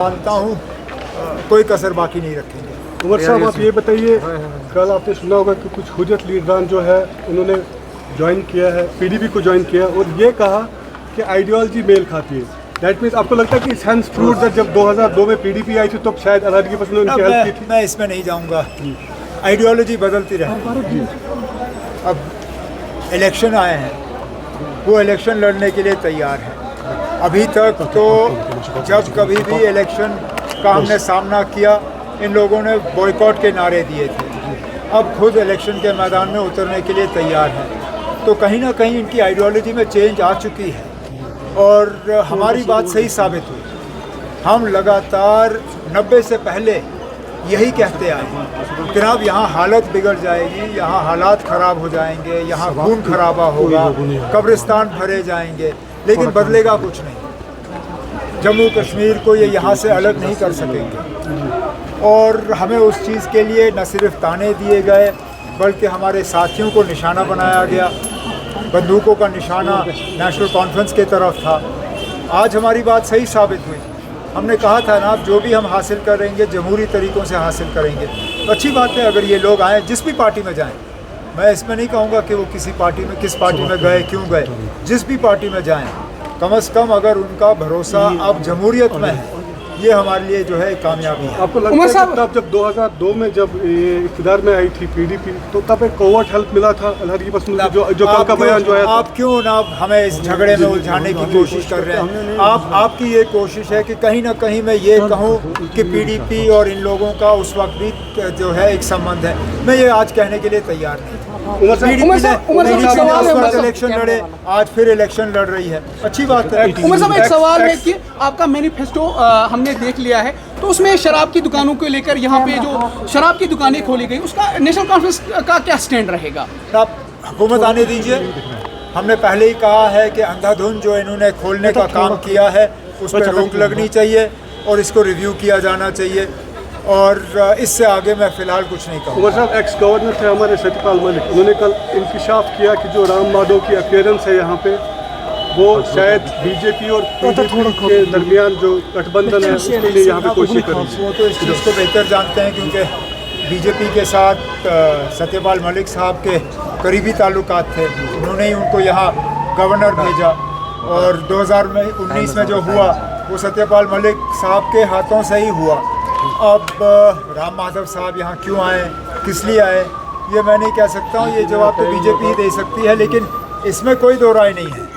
मानता हूँ कोई कसर बाकी नहीं रखेंगे। उमर साहब आप ये बताइए, कल आपने सुना होगा कि कुछ हुज्जत लीडरान जो है उन्होंने ज्वाइन किया है, पीडीपी को ज्वाइन किया और ये कहा कि आइडियोलॉजी मेल खाती है। दैट मीन्स आपको लगता है कि सेंस प्रूव दैट जब 2002 में पीडीपी आई थी तो शायद अलादगी पसंद ने उनकी हेल्प की थी? मैं इसमें नहीं जाऊँगा, आइडियोलॉजी बदलती रहती है। अब इलेक्शन आए हैं, वो इलेक्शन लड़ने के लिए तैयार है। अभी तक तो जब कभी भी इलेक्शन का हमने सामना किया, इन लोगों ने बॉयकॉट के नारे दिए थे। अब खुद इलेक्शन के मैदान में उतरने के लिए तैयार हैं, तो कहीं ना कहीं इनकी आइडियोलॉजी में चेंज आ चुकी है और हमारी बात सही साबित हुई। हम लगातार 90 से पहले यही कहते आए हैं कि अब यहाँ हालत बिगड़ जाएगी, यहाँ हालात ख़राब हो जाएंगे, यहाँ खून खराबा होगा, कब्रिस्तान भरे जाएंगे, लेकिन बदलेगा कुछ नहीं। जम्मू कश्मीर को ये यहाँ से अलग नहीं कर सकेंगे और हमें उस चीज़ के लिए न सिर्फ ताने दिए गए बल्कि हमारे साथियों को निशाना बनाया गया। बंदूकों का निशाना नेशनल कॉन्फ्रेंस की तरफ था। आज हमारी बात सही साबित हुई। हमने कहा था ना, जो भी हम हासिल करेंगे जमहूरी तरीक़ों से हासिल करेंगे। तो अच्छी बात है अगर ये लोग आएँ, जिस भी पार्टी में जाएँ। मैं इसमें नहीं कहूँगा कि वो किसी पार्टी में किस पार्टी में गए, क्यों गए, जिस भी पार्टी में जाएँ, कम से कम अगर उनका भरोसा अब जमहूरियत में है, ये हमारे लिए जो है कामयाबी है। आपको लगता है कि तब जब 2002 में जब ये इक़्तिदार में आई थी पीडीपी, तो तब एक कोवर्ट हेल्प मिला था अलादगी पसंद जो कल का बयान जो है? आप क्यों ना हमें इस झगड़े में उलझाने की कोशिश कर रहे हैं? आपकी ये कोशिश है कि कहीं ना कहीं मैं ये कहूँ कि पीडीपी और इन लोगों का उस वक्त भी जो है एक संबंध है। मैं ये आज कहने के लिए तैयार नहीं। इलेक्शन लड़े, आज फिर इलेक्शन लड़ रही है, अच्छी बात है। उमर साहब एक सवाल है कि आपका मैनिफेस्टो हमने देख लिया है, तो उसमें शराब की दुकानों को लेकर यहाँ पे जो शराब की दुकानें खोली गई, उसका नेशनल कॉन्फ्रेंस का क्या स्टैंड रहेगा? आप हुकूमत आने दीजिए। हमने पहले ही कहा है कि अंधाधुंध जो इन्होंने खोलने का काम किया है उस पर रोक लगनी चाहिए और इसको रिव्यू किया जाना चाहिए और इससे आगे मैं फ़िलहाल कुछ नहीं कहूँगा। उमर साहब एक्स गवर्नर थे हमारे सत्यपाल मलिक, उन्होंने कल इंकिशाफ किया कि जो राम माधव की अपीयरेंस है यहाँ पे, वो शायद बीजेपी और पीडीपी के दरमियान जो गठबंधन है उसके लिए यहाँ पे कोशिश कर रही है। वो तो इस चीज़ को बेहतर जानते हैं क्योंकि बीजेपी के साथ सत्यपाल मलिक साहब के करीबी ताल्लुकात थे। उन्होंने ही उनको यहाँ गवर्नर भेजा और 2019 में जो हुआ वो सत्यपाल मलिक साहब के हाथों से ही हुआ। अब राम माधव साहब यहाँ क्यों आए, किस लिए आए, ये मैं नहीं कह सकता हूँ। ये जवाब तो बीजेपी ही दे सकती है, लेकिन इसमें कोई दो राय नहीं है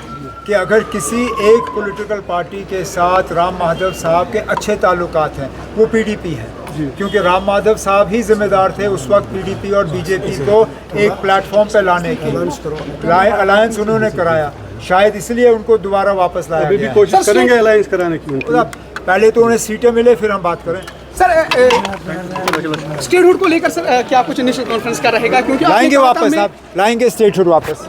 कि अगर किसी एक पॉलिटिकल पार्टी के साथ राम माधव साहब के अच्छे ताल्लुकात हैं, वो पीडीपी है। क्योंकि राम माधव साहब ही जिम्मेदार थे उस वक्त पीडीपी और बीजेपी को एक प्लेटफॉर्म पे लाने के। अलायंस उन्होंने कराया, शायद इसलिए उनको दोबारा वापस लाया अभी भी कोशिश करेंगे अलायंस कराने की। पहले तो उन्हें सीटें मिले, फिर हम बात करें। सर स्टेटहुड को लेकर सर क्या कुछ नेशनल कॉन्फ्रेंस का रहेगा? क्योंकि लाएंगे वापस, आप लाएंगे स्टेटहुड वापस।